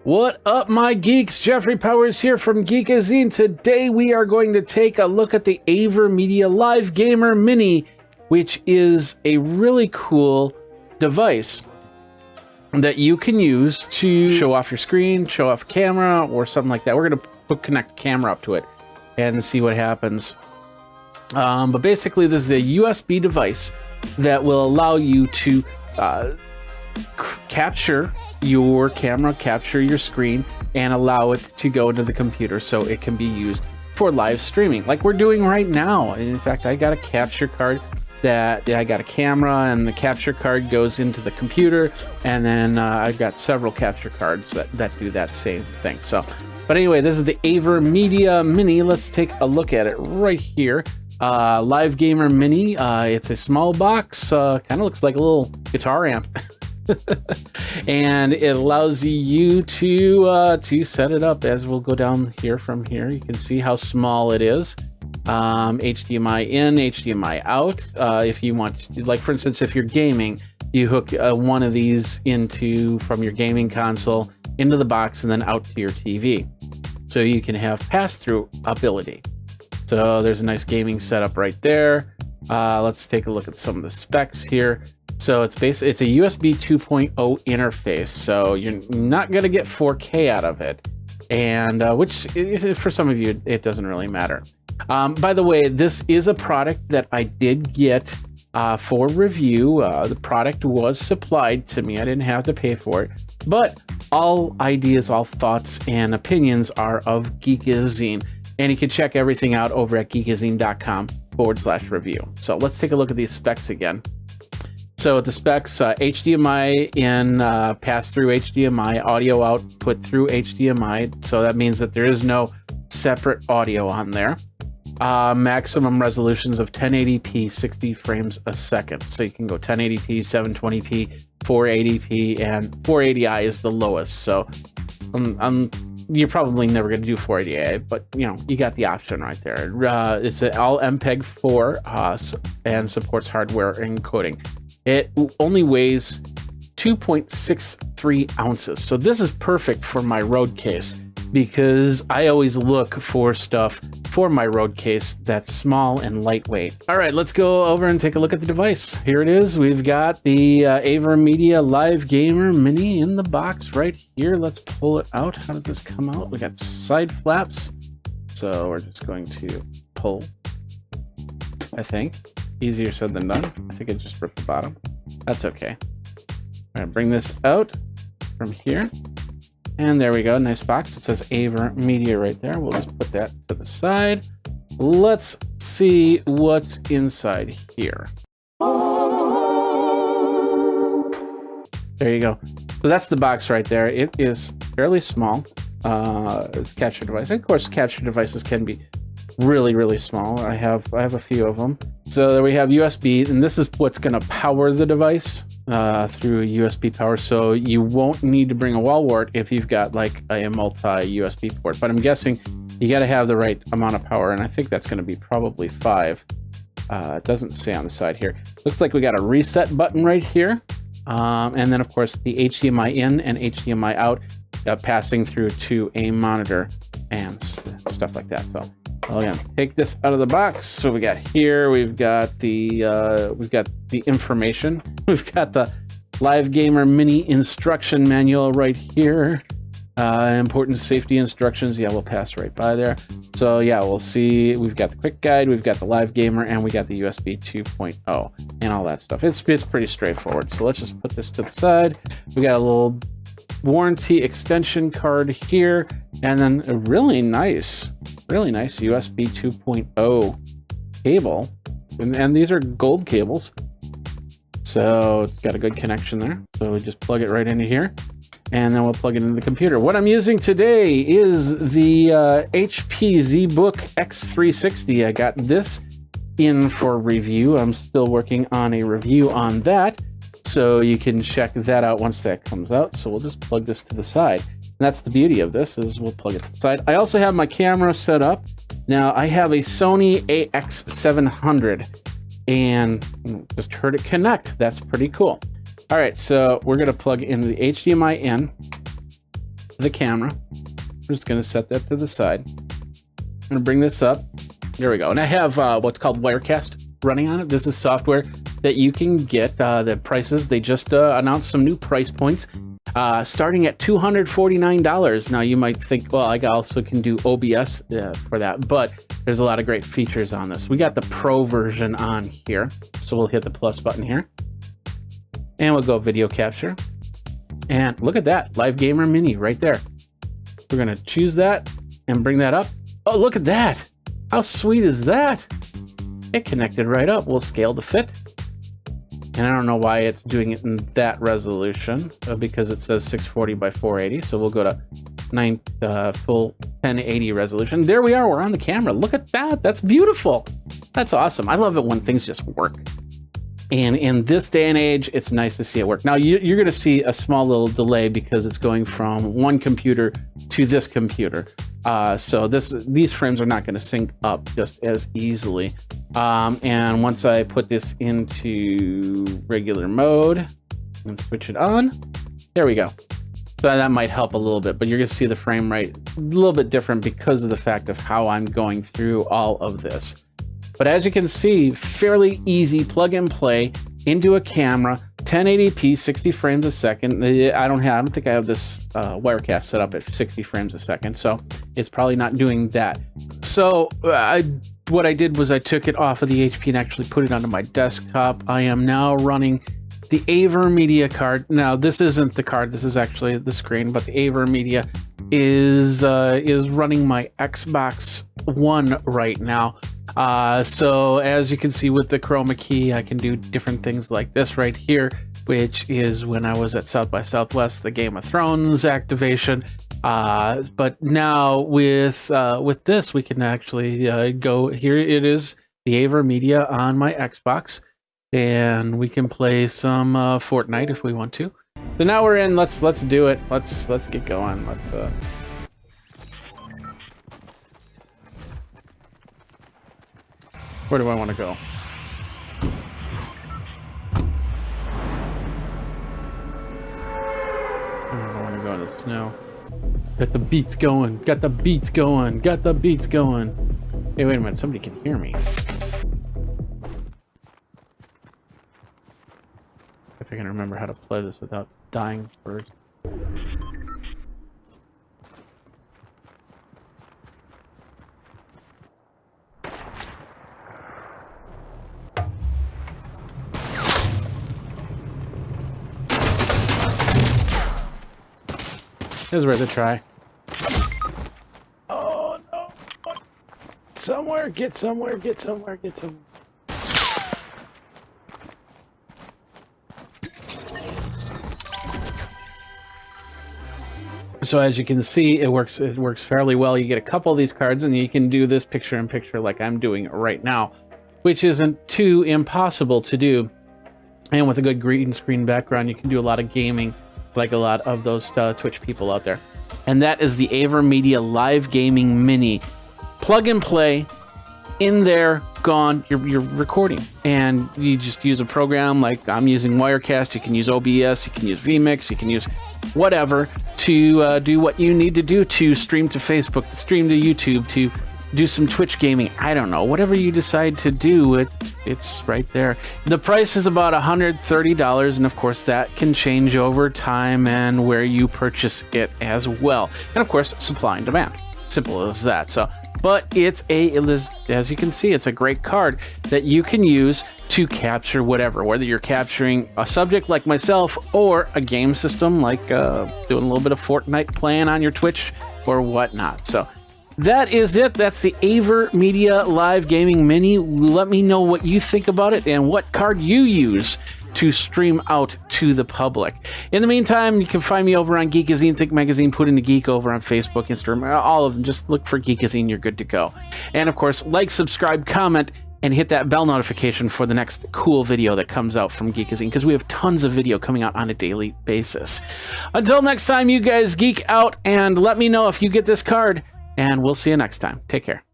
What up, my geeks? Jeffrey Powers here from Geekazine. Today we are going to take a look at the AverMedia Live Gamer Mini, which is a really cool device that you can use to show off your screen, show off camera, or something like that. We're going to connect camera up to it and see what happens. But basically, this is a USB device that will allow you to capture your camera, capture your screen, and allow it to go into the computer so it can be used for live streaming like we're doing right now. And in fact, I got a capture card that I got a camera, and the capture card goes into the computer, and then I've got several capture cards that do that same thing. So, but anyway, this is the AverMedia Mini. Let's take a look at it right here. Live Gamer Mini. It's a small box, kind of looks like a little guitar amp. And it allows you to set it up. As we'll go down here from here, you can see how small it is. HDMI in, HDMI out. If you want to, like for instance, if you're gaming, you hook one of these from your gaming console into the box and then out to your TV, so you can have pass-through ability. So there's a nice gaming setup right there. Let's take a look at some of the specs here. So it's a USB 2.0 interface, so you're not going to get 4K out of it, and which for some of you it doesn't really matter. By the way, this is a product that I did get for review. The product was supplied to me. I didn't have to pay for it, but all ideas, all thoughts, and opinions are of Geekazine, and you can check everything out over at geekazine.com/review. So let's take a look at these specs again. So the specs, HDMI in, pass-through HDMI, audio output through HDMI. So that means that there is no separate audio on there. Maximum resolutions of 1080p, 60 frames a second. So you can go 1080p, 720p, 480p, and 480i is the lowest. So you're probably never going to do 480i, but you know, you got the option right there. It's all MPEG-4 and supports hardware encoding. It only weighs 2.63 ounces. So this is perfect for my road case, because I always look for stuff for my road case that's small and lightweight. All right, let's go over and take a look at the device. Here it is. We've got the AverMedia Live Gamer Mini in the box right here. Let's pull it out. How does this come out? We got side flaps. So we're just going to pull, I think. Easier said than done. I think it just ripped the bottom. That's okay. I'm gonna bring this out from here. And there we go, nice box. It says AverMedia right there. We'll just put that to the side. Let's see what's inside here. There you go. So that's the box right there. It is fairly small. It's a capture device. And of course, capture devices can be really, really small. I have a few of them. So there we have USB, and this is what's going to power the device through USB power. So you won't need to bring a wall wart if you've got like a multi-USB port. But I'm guessing you got to have the right amount of power, and I think that's going to be probably 5. It doesn't say on the side here. Looks like we got a reset button right here, and then of course the HDMI in and HDMI out, passing through to a monitor and stuff like that. So again, take this out of the box. So we got here, we've got the information. We've got the Live Gamer Mini instruction manual right here. Important safety instructions. Yeah, we'll pass right by there. So yeah, we'll see. We've got the quick guide, we've got the Live Gamer, and we got the USB 2.0 and all that stuff. It's pretty straightforward. So let's just put this to the side. We got a little warranty extension card here, and then a really nice USB 2.0 cable, and these are gold cables, so it's got a good connection there. So we just plug it right into here, and then we'll plug it into the computer. What I'm using today is the HP ZBook X360. I got this in for review. I'm still working on a review on that, so you can check that out once that comes out. So we'll just plug this to the side. And that's the beauty of this, is we'll plug it to the side. I also have my camera set up. Now I have a Sony AX700, and just heard it connect. That's pretty cool. All right, so we're gonna plug in the HDMI in, the camera. I'm just going to set that to the side. I'm going to bring this up. There we go. And I have what's called Wirecast running on it. This is software that you can get. The prices, they just announced some new price points starting at $249. Now you might think, well, I also can do OBS for that, but there's a lot of great features on this. We got the Pro version on here. So we'll hit the plus button here. And we'll go video capture. And look at that, Live Gamer Mini right there. We're gonna choose that and bring that up. Oh, look at that. How sweet is that? It connected right up. We'll scale to fit. And I don't know why it's doing it in that resolution, because it says 640 by 480. So we'll go to full 1080 resolution. There we are, we're on the camera. Look at that, that's beautiful. That's awesome. I love it when things just work. And in this day and age, it's nice to see it work. Now, you're going to see a small little delay because it's going from one computer to this computer. So these frames are not going to sync up just as easily. And once I put this into regular mode and switch it on, there we go. So that might help a little bit, but you're going to see the frame rate a little bit different because of the fact of how I'm going through all of this. But as you can see, fairly easy plug and play into a camera, 1080p, 60 frames a second. I don't think I have this Wirecast set up at 60 frames a second, so it's probably not doing that. So what I did was I took it off of the HP and actually put it onto my desktop. I am now running the AverMedia card. Now, this isn't the card, this is actually the screen, but the AverMedia is running my Xbox One right now. So as you can see with the chroma key, I can do different things like this right here, which is when I was at South by Southwest, the Game of Thrones activation. But now with this, we can actually go here. It is the AverMedia on my Xbox, and we can play some Fortnite if we want to. So now we're in. Let's do it. Let's get going. Where do I want to go? I want to go in the snow. Got the beats going. Got the beats going. Got the beats going. Hey, wait a minute. Somebody can hear me. If I can remember how to play this without dying first. It was worth a try. Oh no! Somewhere, get somewhere, get somewhere, get somewhere. So as you can see, it works fairly well. You get a couple of these cards and you can do this picture-in-picture like I'm doing right now, which isn't too impossible to do. And with a good green screen background, you can do a lot of gaming like a lot of those Twitch people out there. And that is the AverMedia Live Gaming Mini. Plug and play, in there, gone, you're recording. And you just use a program like I'm using Wirecast, you can use OBS, you can use vMix, you can use whatever to do what you need to do to stream to Facebook, to stream to YouTube, to do some Twitch gaming. I don't know, whatever you decide to do, it's right there. The price is about $130, and of course that can change over time and where you purchase it as well. And of course, supply and demand. Simple as that. So, but as you can see, it's a great card that you can use to capture whatever, whether you're capturing a subject like myself or a game system like doing a little bit of Fortnite playing on your Twitch or whatnot. So that is it. That's the AverMedia Live Gaming Mini. Let me know what you think about it and what card you use to stream out to the public. In the meantime, you can find me over on Geekazine, Think Magazine, Put in the Geek over on Facebook, Instagram, all of them. Just look for Geekazine, you're good to go. And of course, like, subscribe, comment, and hit that bell notification for the next cool video that comes out from Geekazine, because we have tons of video coming out on a daily basis. Until next time, you guys geek out, and let me know if you get this card, and we'll see you next time. Take care.